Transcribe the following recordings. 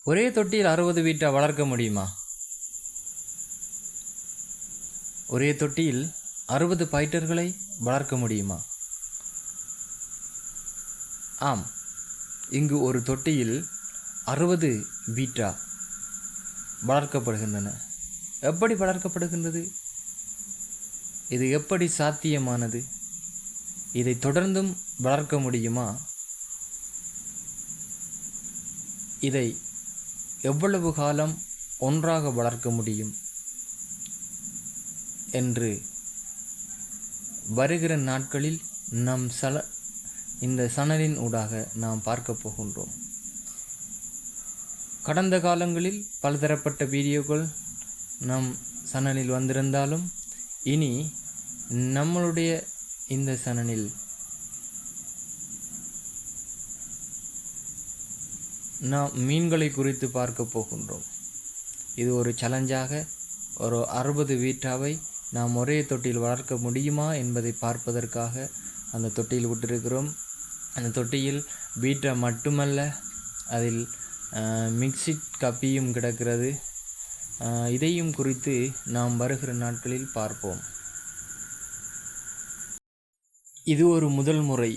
ஒரே தொட்டியில் 60 வீட்டை வளர்க்க முடியுமா? ஒரே தொட்டியில் 60 பைட்டர்களை வளர்க்க முடியுமா? ஆம், இங்கு ஒரு தொட்டியில் 60 பீட்டா வளர்க்கப்படுகின்றன. எப்படி வளர்க்கப்படுகின்றது? இது எப்படி சாத்தியமானது? இதை தொடர்ந்தும் வளர்க்க முடியுமா? இதை எவ்வளவு காலம் ஒன்றாக வளர்க்க முடியும் என்று வருகிற நாட்களில் இந்த சணலின் ஊடாக நாம் பார்க்க போகின்றோம். கடந்த காலங்களில் பலதரப்பட்ட வீடியோக்கள் நம் சணலில் வந்திருந்தாலும் இனி நம்மளுடைய இந்த சணலில் நாம் மீன்களை குறித்து பார்க்க போகின்றோம். இது ஒரு சேலஞ்சாக ஒரு 60 வீட்டாவை நாம் ஒரே தொட்டியில் வளர்க்க முடியுமா என்பதை பார்ப்பதற்காக அந்த தொட்டியில் விட்டிருக்கிறோம். அந்த தொட்டியில் பீட்டா மட்டுமல்ல, அதில் மிக்சிட் கப்பியும் கிடக்கிறது. இதையும் குறித்து நாம் வருகிற நாட்களில் பார்ப்போம். இது ஒரு முதல் முறை.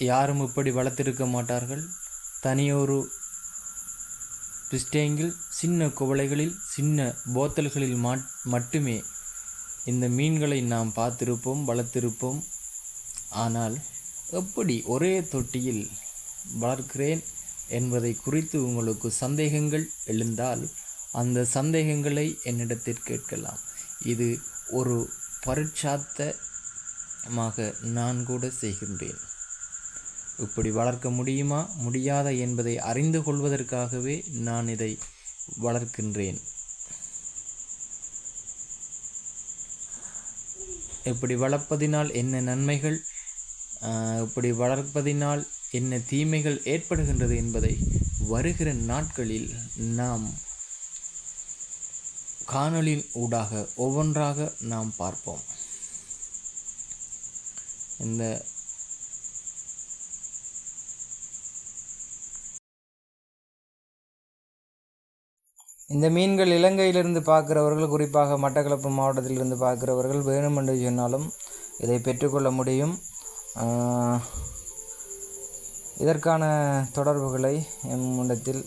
யாரும் இப்படி வளர்த்திருக்க மாட்டார்கள். தனியொரு பிஸ்டேங்கில் சின்ன குவளைகளில் சின்ன போத்தல்களில் மட்டுமே இந்த மீன்களை நாம் பார்த்திருப்போம், வளர்த்திருப்போம். ஆனால் எப்படி ஒரே தொட்டியில் வளர்க்கிறேன் என்பதை குறித்து உங்களுக்கு சந்தேகங்கள் எழுந்தால் அந்த சந்தேகங்களை என்னிடத்தில் கேட்கலாம். இது ஒரு பரீட்சார்த்தமாக நான் கூட செய்கின்றேன். இப்படி வளர்க்க முடியுமா முடியாதா என்பதை அறிந்து கொள்வதற்காகவே நான் இதை வளர்க்கின்றேன். இப்படி வளர்ப்பதினால் என்ன நன்மைகள், இப்படி வளர்ப்பதினால் என்ன தீமைகள் ஏற்படுகின்றது என்பதை வருகிற நாட்களில் நாம் காணொளியின் ஊடாக ஒவ்வொன்றாக நாம் பார்ப்போம். இந்த மீன்கள் இலங்கையிலிருந்து பார்க்குறவர்கள், குறிப்பாக மட்டக்களப்பு மாவட்டத்திலிருந்து பார்க்குறவர்கள் வேணுமென்று சொன்னாலும் இதை பெற்றுக்கொள்ள முடியும். இதற்கான தொடர்புகளை எம்மிடத்தில்